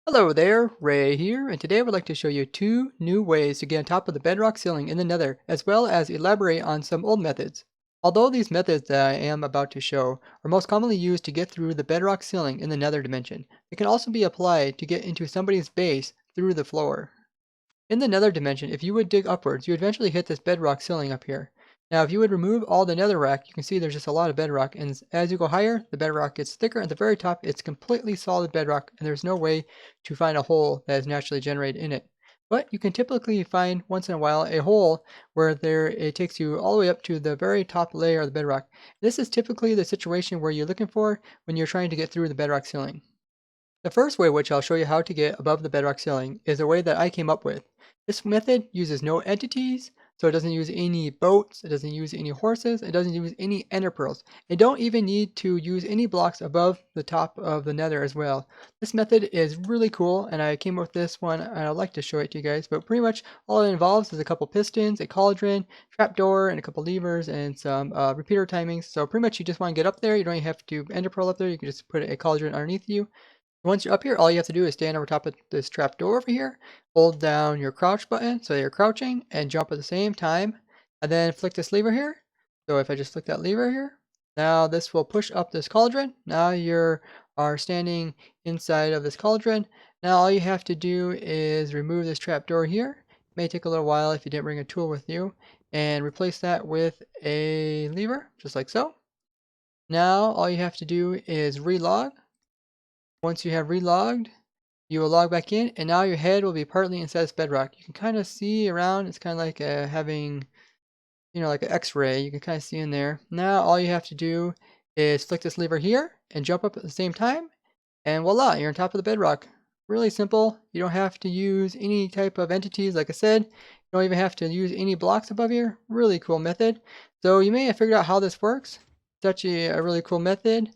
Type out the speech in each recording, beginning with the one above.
Hello there, Ray here, and today I would like to show you two new ways to get on top of the bedrock ceiling in the nether, as well as elaborate on some old methods. Although these methods that I am about to show are most commonly used to get through the bedrock ceiling in the nether dimension, they can also be applied to get into somebody's base through the floor. In the nether dimension, if you would dig upwards, you would eventually hit this bedrock ceiling up here. Now, if you would remove all the netherrack, you can see there's just a lot of bedrock, and as you go higher, the bedrock gets thicker. At the very top, it's completely solid bedrock, and there's no way to find a hole that is naturally generated in it. But you can typically find once in a while a hole where it takes you all the way up to the very top layer of the bedrock. This is typically the situation where you're looking for when you're trying to get through the bedrock ceiling. The first way, which I'll show you how to get above the bedrock ceiling, is a way that I came up with. This method uses no entities, so it doesn't use any boats, it doesn't use any horses, it doesn't use any ender pearls. It don't even need to use any blocks above the top of the nether as well. This method is really cool, and I came up with this one, and I'd like to show it to you guys, but pretty much all it involves is a couple pistons, a cauldron, trapdoor, and a couple levers, and some repeater timings. So pretty much you just want to get up there, you don't even have to ender pearl up there, you can just put a cauldron underneath you. Once you're up here, all you have to do is stand over top of this trap door over here, hold down your crouch button so you're crouching, and jump at the same time, and then flick this lever here. So if I just flick that lever here, now this will push up this cauldron. Now you are standing inside of this cauldron. Now all you have to do is remove this trap door here. It may take a little while if you didn't bring a tool with you, and replace that with a lever, just like so. Now all you have to do is relog. Once you have relogged, you will log back in, and now your head will be partly inside this bedrock. You can kind of see around. It's kind of like having, like an X-ray. You can kind of see in there. Now all you have to do is flick this lever here and jump up at the same time, and voila, you're on top of the bedrock. Really simple. You don't have to use any type of entities. Like I said, you don't even have to use any blocks above here. Really cool method. So you may have figured out how this works. It's actually a really cool method.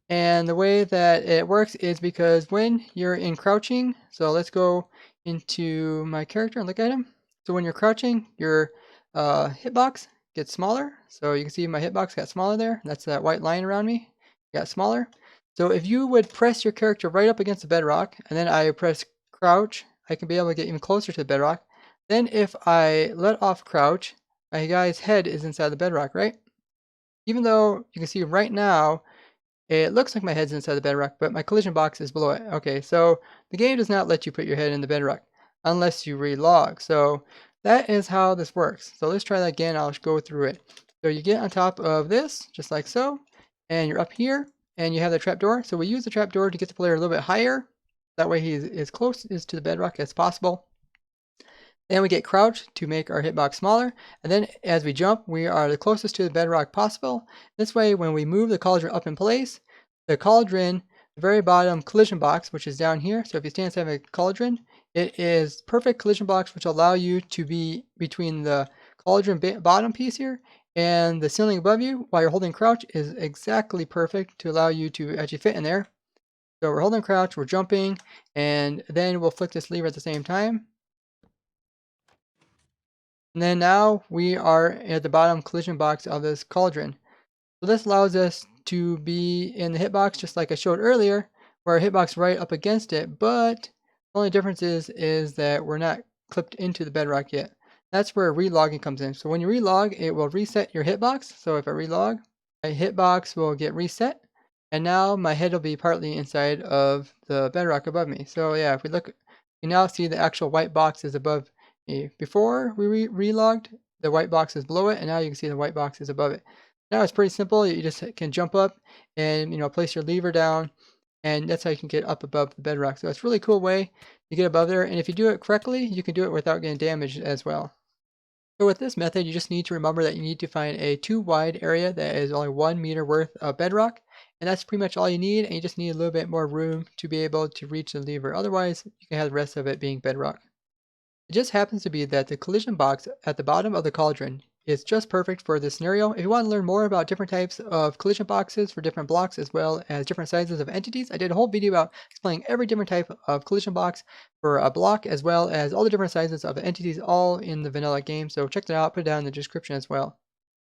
And the way that it works is because when you're in crouching, so let's go into my character and look at him. So when you're crouching, your hitbox gets smaller. So you can see my hitbox got smaller there. That's that white line around me. Got smaller. So if you would press your character right up against the bedrock, and then I press crouch, I can be able to get even closer to the bedrock. Then if I let off crouch, my guy's head is inside the bedrock, right? Even though you can see right now, it looks like my head's inside the bedrock, but my collision box is below it. Okay, so the game does not let you put your head in the bedrock unless you relog. So that is how this works. So let's try that again. I'll go through it. So you get on top of this, just like so, and you're up here, and you have the trapdoor. So we use the trapdoor to get the player a little bit higher. That way he's as close to the bedrock as possible. Then we get crouch to make our hitbox smaller, and then as we jump, we are the closest to the bedrock possible. This way, when we move the cauldron up in place, the cauldron, the very bottom collision box, which is down here, so if you stand inside of a cauldron, it is perfect collision box, which will allow you to be between the cauldron bottom piece here and the ceiling above you while you're holding crouch is exactly perfect to allow you to actually fit in there. So we're holding crouch, we're jumping, and then we'll flick this lever at the same time. And then now we are at the bottom collision box of this cauldron. So this allows us to be in the hitbox just like I showed earlier, where our hitbox right up against it, but the only difference is that we're not clipped into the bedrock yet. That's where relogging comes in. So when you relog, it will reset your hitbox. So if I relog, my hitbox will get reset, and now my head will be partly inside of the bedrock above me. So yeah, if we look, you now see the actual white box is above me. Before we relogged, the white box is below it, and now you can see the white box is above it. Now it's pretty simple. You just can jump up and place your lever down, and that's how you can get up above the bedrock. So it's a really cool way to get above there, and if you do it correctly, you can do it without getting damaged as well. So with this method, you just need to remember that you need to find a 2 wide area that is only 1 meter worth of bedrock, and that's pretty much all you need, and you just need a little bit more room to be able to reach the lever. Otherwise, you can have the rest of it being bedrock. It just happens to be that the collision box at the bottom of the cauldron is just perfect for this scenario. If you want to learn more about different types of collision boxes for different blocks as well as different sizes of entities, I did a whole video about explaining every different type of collision box for a block as well as all the different sizes of entities all in the vanilla game. So check that out, put it down in the description as well.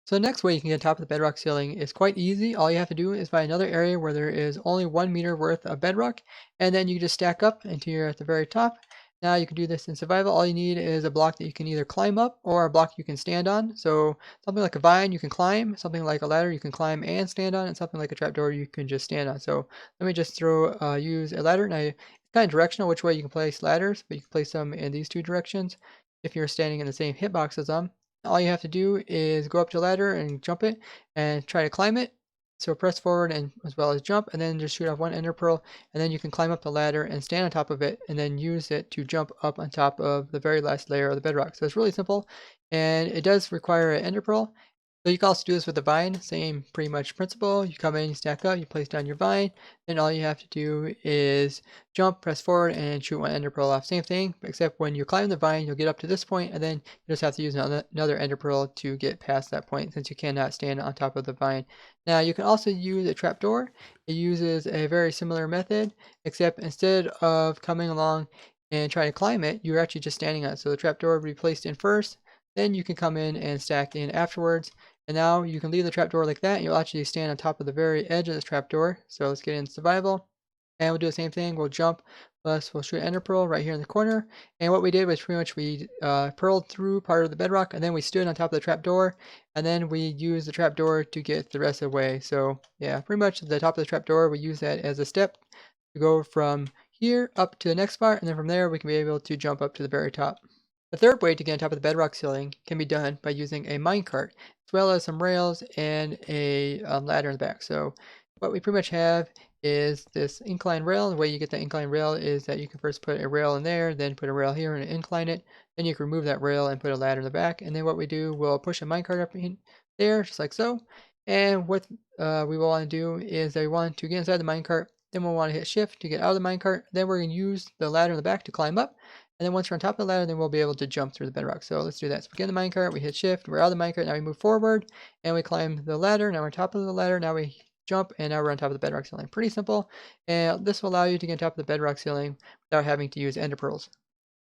So the next way you can get on top of the bedrock ceiling is quite easy. All you have to do is find another area where there is only 1 meter worth of bedrock, and then you just stack up until you're at the very top. Now you can do this in survival. All you need is a block that you can either climb up or a block you can stand on. So something like a vine you can climb, something like a ladder you can climb and stand on, and something like a trapdoor you can just stand on. So let me just use a ladder. Now it's kind of directional which way you can place ladders, but you can place them in these two directions if you're standing in the same hitbox as them. All you have to do is go up to the ladder and jump it and try to climb it. So press forward and as well as jump, and then just shoot off one ender pearl, and then you can climb up the ladder and stand on top of it and then use it to jump up on top of the very last layer of the bedrock. So it's really simple, and it does require an ender pearl. So you can also do this with the vine, same pretty much principle. You come in, you stack up, you place down your vine, then all you have to do is jump, press forward, and shoot one ender pearl off. Same thing, except when you climb the vine, you'll get up to this point, and then you just have to use another ender pearl to get past that point, since you cannot stand on top of the vine. Now you can also use a trapdoor. It uses a very similar method, except instead of coming along and trying to climb it, you're actually just standing on it. So the trapdoor will be placed in first, then you can come in and stack in afterwards. And now you can leave the trapdoor like that, and you'll actually stand on top of the very edge of this trapdoor. So let's get in survival. And we'll do the same thing. We'll jump, plus we'll shoot an ender pearl right here in the corner. And what we did was pretty much we pearled through part of the bedrock, and then we stood on top of the trapdoor, and then we used the trapdoor to get the rest of the way. So yeah, pretty much the top of the trapdoor, we use that as a step to go from here up to the next spot, and then from there we can be able to jump up to the very top. The third way to get on top of the bedrock ceiling can be done by using a minecart, as well as some rails and a ladder in the back. So what we pretty much have is this incline rail. The way you get the incline rail is that you can first put a rail in there, then put a rail here and incline it. Then you can remove that rail and put a ladder in the back. And then what we do, we'll push a minecart up in there, just like so. And what we will want to do is that we want to get inside the minecart. Then we'll want to hit shift to get out of the minecart. Then we're going to use the ladder in the back to climb up. And then once we're on top of the ladder, then we'll be able to jump through the bedrock. So let's do that. So we get in the minecart, we hit shift, we're out of the minecart, now we move forward, and we climb the ladder. Now we're on top of the ladder, now we jump, and now we're on top of the bedrock ceiling. Pretty simple, and this will allow you to get on top of the bedrock ceiling without having to use ender pearls.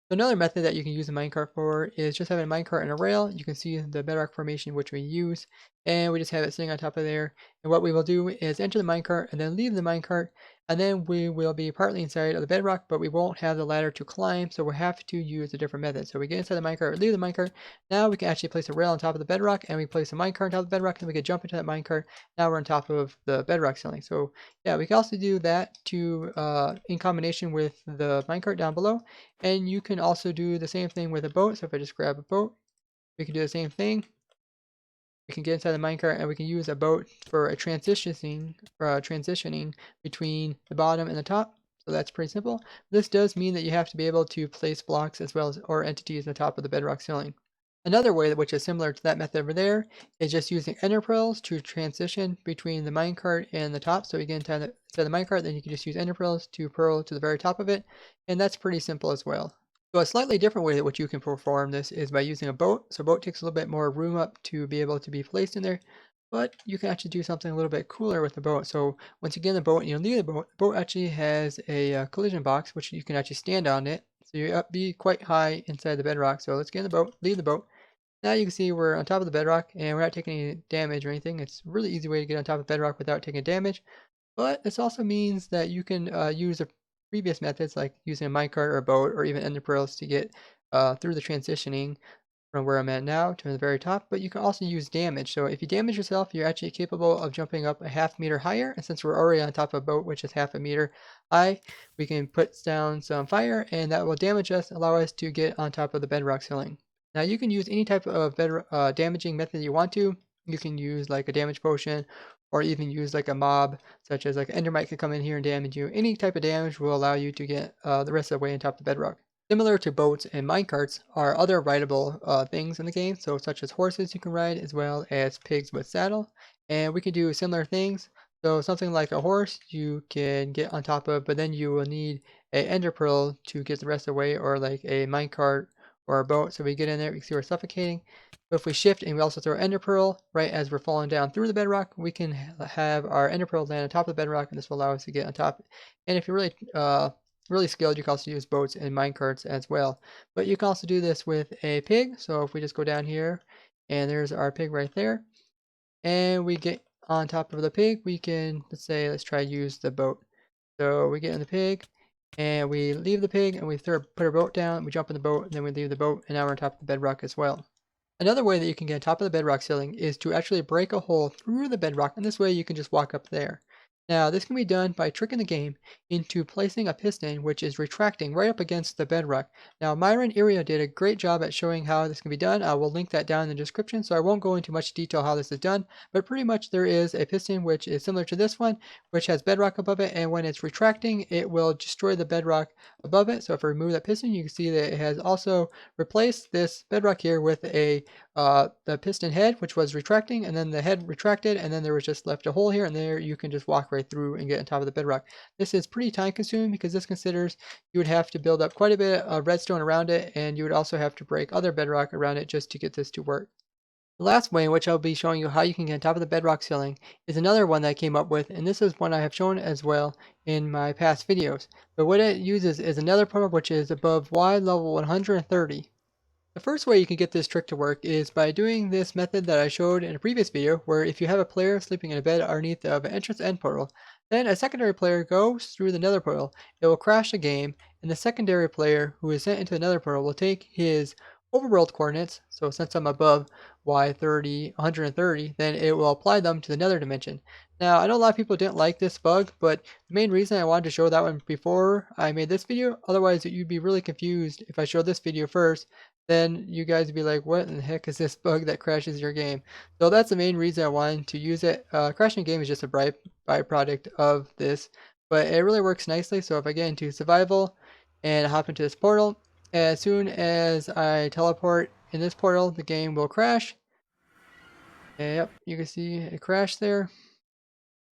So another method that you can use a minecart for is just having a minecart and a rail. You can see the bedrock formation which we use, and we just have it sitting on top of there. And what we will do is enter the minecart and then leave the minecart, and then we will be partly inside of the bedrock, but we won't have the ladder to climb, so we'll have to use a different method. So we get inside the minecart, leave the minecart. Now we can actually place a rail on top of the bedrock, and we place a minecart on top of the bedrock, and we can jump into that minecart. Now we're on top of the bedrock ceiling. So yeah, we can also do that to in combination with the minecart down below. And you can also do the same thing with a boat. So if I just grab a boat, we can do the same thing. We can get inside the minecart and we can use a boat for a transitioning between the bottom and the top. So that's pretty simple. This does mean that you have to be able to place blocks as well as or entities on the top of the bedrock ceiling. Another way which is similar to that method over there is just using ender pearls to transition between the minecart and the top. So again, instead of the minecart, then you can just use ender pearls to pearl to the very top of it, and that's pretty simple as well. So a slightly different way that which you can perform this is by using a boat. So a boat takes a little bit more room up to be able to be placed in there, but you can actually do something a little bit cooler with the boat. So once you get in the boat and you leave the boat actually has a collision box which you can actually stand on it. So you be quite high inside the bedrock. So let's get in the boat, leave the boat. Now you can see we're on top of the bedrock and we're not taking any damage or anything. It's a really easy way to get on top of bedrock without taking damage. But this also means that you can use the previous methods like using a minecart or a boat or even ender pearls to get through the transitioning from where I'm at now to the very top. But you can also use damage. So if you damage yourself, you're actually capable of jumping up a half meter higher. And since we're already on top of a boat, which is half a meter high, we can put down some fire and that will damage us, allow us to get on top of the bedrock ceiling. Now you can use any type of damaging method you want to. You can use like a damage potion or even use like a mob such as like endermite could come in here and damage you. Any type of damage will allow you to get the rest of the way on top of the bedrock. Similar to boats and minecarts are other rideable things in the game, so such as horses you can ride as well as pigs with saddle. And we can do similar things. So something like a horse you can get on top of, but then you will need a ender pearl to get the rest of the way, or like a minecart or a boat. So we get in there, we see we're suffocating. But if we shift and we also throw ender pearl right as we're falling down through the bedrock, we can have our ender pearl land on top of the bedrock, and this will allow us to get on top. And if you're really skilled, you can also use boats and minecarts as well. But you can also do this with a pig. So if we just go down here, and there's our pig right there. and we get on top of the pig, we can, let's try to use the boat. So we get in the pig, and we leave the pig, and we put our boat down, we jump in the boat, and then we leave the boat, and now we're on top of the bedrock as well. Another way that you can get on top of the bedrock ceiling is to actually break a hole through the bedrock, and this way you can just walk up there. Now, this can be done by tricking the game into placing a piston which is retracting right up against the bedrock. Now, Myron Irio did a great job at showing how this can be done. I will link that down in the description, so I won't go into much detail how this is done, but pretty much there is a piston which is similar to this one, which has bedrock above it, and when it's retracting, it will destroy the bedrock above it. So if I remove that piston, you can see that it has also replaced this bedrock here with the piston head, which was retracting, and then the head retracted, and then there was just left a hole here, and there you can just walk right through and get on top of the bedrock. This is pretty time consuming because this considers you would have to build up quite a bit of redstone around it, and you would also have to break other bedrock around it just to get this to work. The last way in which I'll be showing you how you can get on top of the bedrock ceiling is another one that I came up with, and this is one I have shown as well in my past videos. But what it uses is another portal which is above Y level 130. The first way you can get this trick to work is by doing this method that I showed in a previous video, where if you have a player sleeping in a bed underneath of an entrance end portal, then a secondary player goes through the nether portal, it will crash the game, and the secondary player who is sent into the nether portal will take his overworld coordinates, so since I'm above Y30, 130, then it will apply them to the nether dimension. Now, I know a lot of people didn't like this bug, but the main reason I wanted to show that one before I made this video, otherwise you'd be really confused if I showed this video first, then you guys would be like, what in the heck is this bug that crashes your game? So that's the main reason I wanted to use it. Crashing a game is just a byproduct of this, but it really works nicely. So if I get into survival and hop into this portal, as soon as I teleport in this portal, the game will crash. And yep, you can see it crashed there.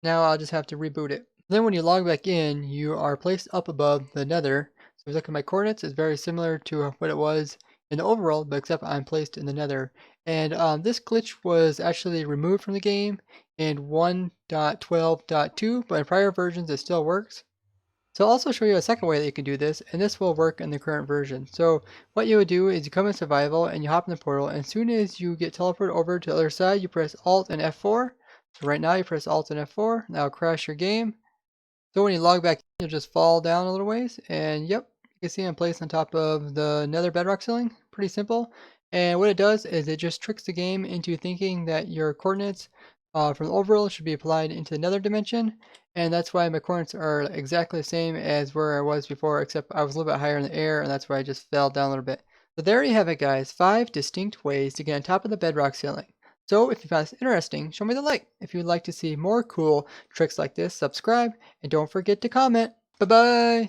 Now I'll just have to reboot it. Then when you log back in, you are placed up above the nether. So if you look at my coordinates, it's very similar to what it was in the overworld, but except I'm placed in the nether. And this glitch was actually removed from the game in 1.12.2, but in prior versions it still works. So I'll also show you a second way that you can do this, and this will work in the current version. So what you would do is you come in survival and you hop in the portal, and as soon as you get teleported over to the other side, you press Alt and F4. So right now you press Alt and F4, now crash your game. So when you log back in, you'll just fall down a little ways, and yep, you can see I'm placed on top of the nether bedrock ceiling. Pretty simple. And what it does is it just tricks the game into thinking that your coordinates from the overworld should be applied into the nether dimension, and that's why my coordinates are exactly the same as where I was before, except I was a little bit higher in the air, and that's why I just fell down a little bit. So there you have it, guys. 5 distinct ways to get on top of the bedrock ceiling. So if you found this interesting, show me the like. If you'd like to see more cool tricks like this, subscribe, and don't forget to comment. Bye bye!